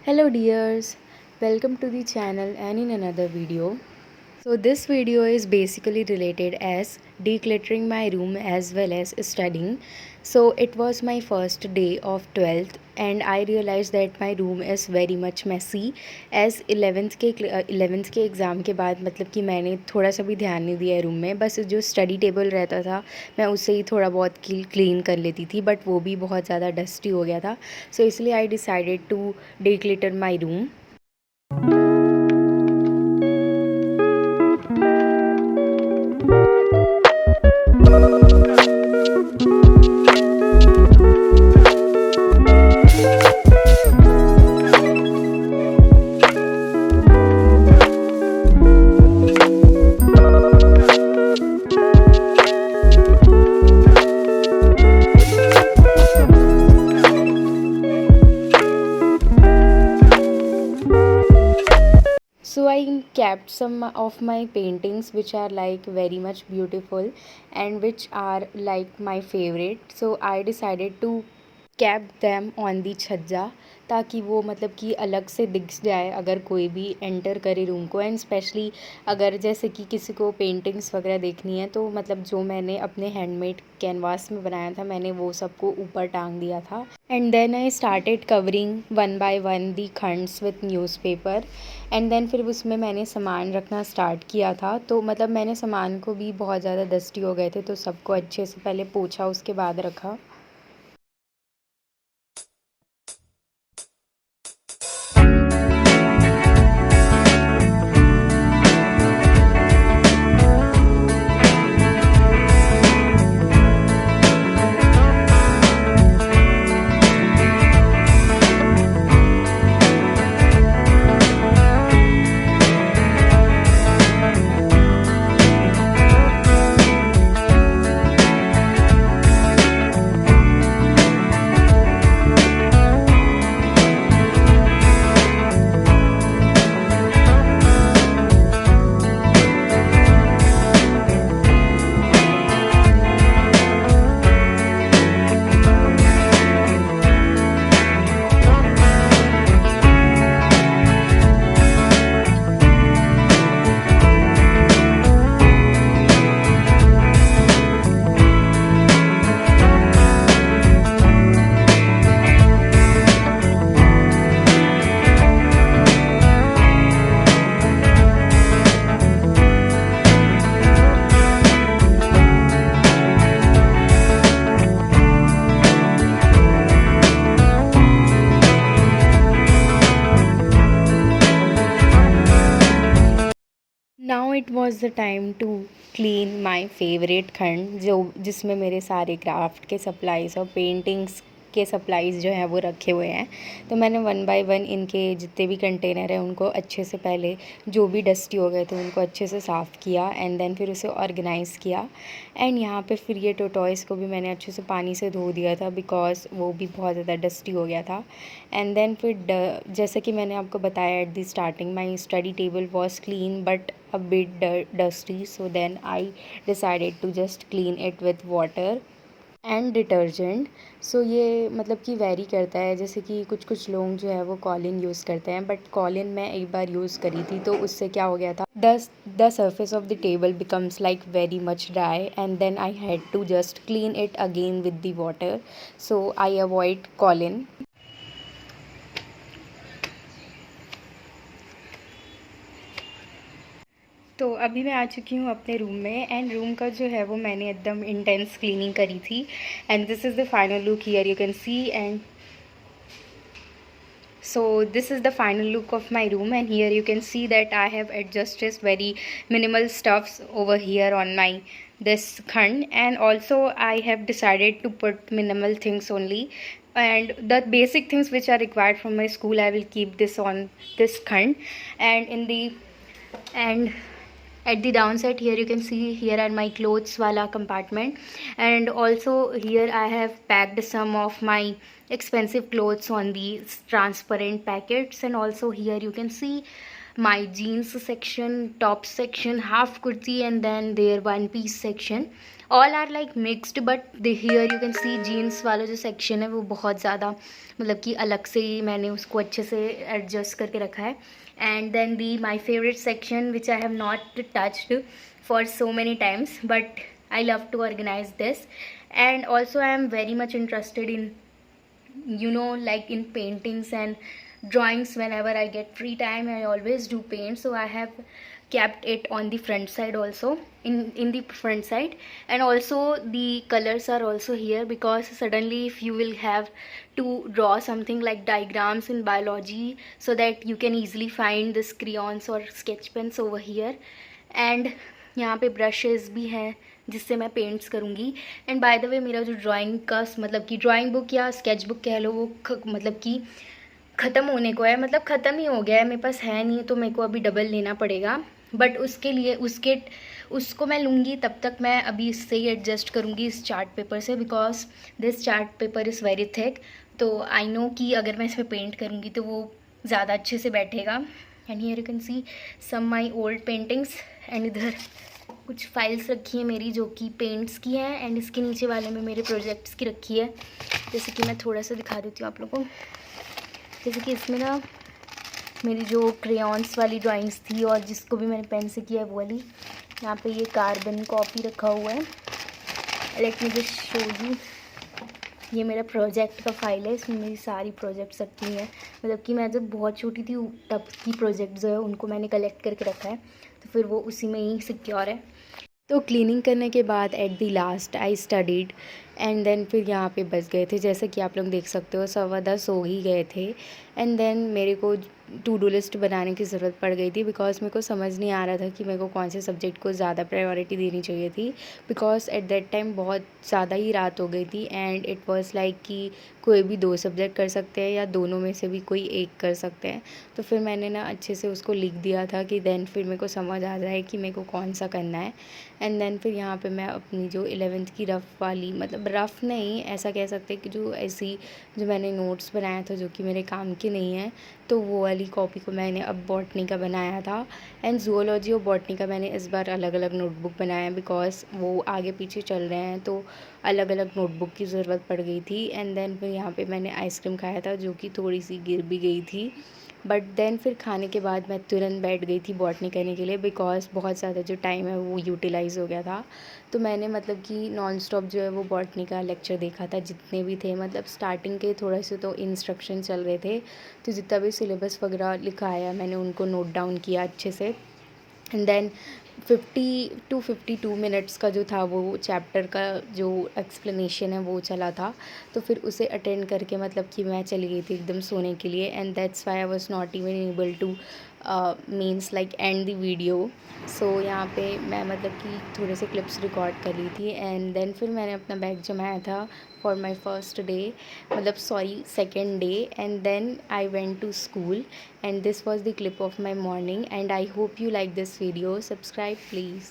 Hello dears, welcome to the channel and in another video. So this video is basically related as decluttering my room as well as studying. So it was my first day of 12th and I realized that my room is very much messy as 11th के exam के बाद मतलब कि मैंने थोड़ा सा भी ध्यान नहीं दिया है रूम में, बस जो स्टडी टेबल रहता था मैं उससे ही थोड़ा बहुत क्लीन कर लेती थी, बट वो भी बहुत ज़्यादा डस्टी हो गया था. सो इसलिए I decided to declutter my room. So I kept some of my paintings which are like very much beautiful and which are like my favorite. So I decided to kept them on the छज्जा ताकि वो मतलब कि अलग से दिख जाए अगर कोई भी एंटर करे रूम को. एंड स्पेशली अगर जैसे कि किसी को पेंटिंग्स वगैरह देखनी है तो मतलब जो मैंने अपने हैंडमेड कैनवास में बनाया था मैंने वो सबको ऊपर टांग दिया था. And then I started covering one by one the खंड्स विथ न्यूज़पेपर. एंड देन फिर उसमें मैंने सामान रखना स्टार्ट किया था. तो मतलब मैंने सामान को भी बहुत ज़्यादा डस्टी हो गए थे तो सबको अच्छे से पहले पोंछा उसके बाद रखा. Now it was the time to clean my favourite खंड जो जिसमें मेरे सारे क्राफ्ट के सप्लाइज़ और पेंटिंग्स के सप्लाइज़ जो हैं वो रखे हुए हैं. तो मैंने वन बाय वन इनके जितने भी कंटेनर हैं उनको अच्छे से पहले जो भी डस्टी हो गए थे उनको अच्छे से साफ़ किया एंड देन फिर उसे ऑर्गेनाइज़ किया. एंड यहाँ पे फिर ये टोटॉइस को भी मैंने अच्छे से पानी से धो दिया था बिकॉज वो भी बहुत ज़्यादा डस्टी हो गया था. एंड देन फिर जैसे कि मैंने आपको बताया at the starting my study table was clean but a bit dusty, so then I decided to just clean it with water and detergent. So ये मतलब कि वेरी करता है, जैसे कि कुछ कुछ लोग जो है वो कॉलिन यूज़ करते हैं बट कॉलिन मैं एक बार यूज़ करी थी तो उससे क्या हो गया था, the surface of the table becomes like very much dry and then I had to just clean it again with the water. So I avoid Colin. तो अभी मैं आ चुकी हूँ अपने रूम में एंड रूम का जो है वो मैंने एकदम इंटेंस क्लीनिंग करी थी. And this is the final look here you can C. And so this is the final look of my room and here you can see that I have adjusted very minimal stuffs over here on my this khand. And also I have decided to put minimal things only and the basic things which are required from my school I will keep this on this khand. And in the and at the downside here you can see here are my clothes wala compartment, and also here I have packed some of my expensive clothes on these transparent packets. And also here you can see my jeans section, top section, half kurti, and then their one piece section. All are like mixed, but here you can see jeans वाला जो section है वो बहुत ज़्यादा मतलब कि अलग से ही मैंने उसको अच्छे से adjust करके रखा है. And then my favorite section which I have not touched for so many times, but I love to organize this. And also I am very much interested in, like in paintings and drawings. Whenever I get free time, I always do paint, so I have kept it on the front side also, in the front side. And also the colors are also here, because suddenly if you will have to draw something like diagrams in biology, so that you can easily find this crayons or sketch pens over here. And यहाँ पे brushes भी हैं जिससे मैं paints करूँगी. And by the way मेरा जो drawing का मतलब कि ड्राइंग बुक या स्केच बुक कह लो, वो मतलब कि ख़त्म होने को है, मतलब ख़त्म ही हो गया है, मेरे पास है नहीं, तो मेरे को अभी डबल लेना पड़ेगा. बट उसके लिए उसको मैं लूँगी, तब तक मैं अभी इससे ही एडजस्ट करूँगी इस चार्ट पेपर से, because this chart paper is very thick. तो आई नो कि अगर मैं इस पर पेंट करूँगी तो वो ज़्यादा अच्छे से बैठेगा. And here you can see some my old paintings. And इधर कुछ फाइल्स रखी है मेरी जो कि पेंट्स की हैं. एंड इसके नीचे वाले में मेरे प्रोजेक्ट्स की रखी है, जैसे कि मैं थोड़ा सा दिखा देती हूँ आप लोगों को. जैसे कि इसमें ना मेरी जो क्रेयॉन्स वाली ड्राइंग्स थी, और जिसको भी मैंने पेन से किया है वो वाली. यहाँ पे ये कार्बन कॉपी रखा हुआ है. Let me just show you. ये मेरा प्रोजेक्ट का फाइल है, इसमें मेरी सारी प्रोजेक्ट्स रखी हैं. मतलब कि मैं जब बहुत छोटी थी तब की प्रोजेक्ट जो है उनको मैंने कलेक्ट करके रखा है, तो फिर वो उसी में ही सिक्योर है. तो क्लीनिंग करने के बाद at the last I studied. And then फिर यहाँ पे बच गए थे, जैसे कि आप लोग देख सकते हो 10:15 हो ही गए थे. एंड देन मेरे को टू डू लिस्ट बनाने की ज़रूरत पड़ गई थी, बिकॉज मेरे को समझ नहीं आ रहा था कि मेरे को कौन से सब्जेक्ट को ज़्यादा प्रायोरिटी देनी चाहिए थी. बिकॉज एट दैट टाइम बहुत ज़्यादा ही रात हो गई थी, एंड इट वाज लाइक कि कोई भी 2 सब्जेक्ट कर सकते हैं या दोनों में से भी कोई एक कर सकते हैं. तो फिर मैंने ना अच्छे से उसको लिख दिया था कि देन फिर मेरे को समझ आ जाए कि मेरे को कौन सा करना है. एंड देन फिर यहाँ पे मैं अपनी जो 11th की रफ़ वाली, मतलब रफ़ नहीं, ऐसा कह सकते हैं कि जो ऐसी जो मैंने नोट्स बनाया था जो कि मेरे काम के नहीं है, तो वो वाली कॉपी को मैंने अब बॉटनी का बनाया था. एंड ज़ूलॉजी और बॉटनी का मैंने इस बार अलग अलग नोटबुक बनाया, बिकॉज वो आगे पीछे चल रहे हैं, तो अलग अलग नोटबुक की ज़रूरत पड़ गई थी. एंड देन फिर यहाँ पे मैंने आइसक्रीम खाया था जो कि थोड़ी सी गिर भी गई थी. बट देन फिर खाने के बाद मैं तुरंत बैठ गई थी बॉटनी करने के लिए, बिकॉज बहुत ज़्यादा जो टाइम है वो यूटिलाइज़ हो गया था. तो मैंने मतलब कि नॉन स्टॉप जो है वो बॉटनी का लेक्चर देखा था, जितने भी थे. मतलब स्टार्टिंग के थोड़े से तो इंस्ट्रक्शन चल रहे थे, तो जितना भी सिलेबस वगैरह लिखा आया मैंने उनको नोट डाउन किया अच्छे से. एंड देन 52 मिनट्स का जो था वो चैप्टर का जो एक्सप्लेनेशन है वो चला था, तो फिर उसे अटेंड करके मतलब कि मैं चली गई थी एकदम सोने के लिए. And that's why I was not even able to means like and the video. So यहाँ पे मैं मतलब कि थोड़े से क्लिप्स रिकॉर्ड कर ली थी. एंड देन फिर मैंने अपना बैग जमाया था फॉर माई फर्स्ट डे, मतलब sorry second day. And then I went to school, and this was the clip of my morning. And I hope you like this video. Subscribe please.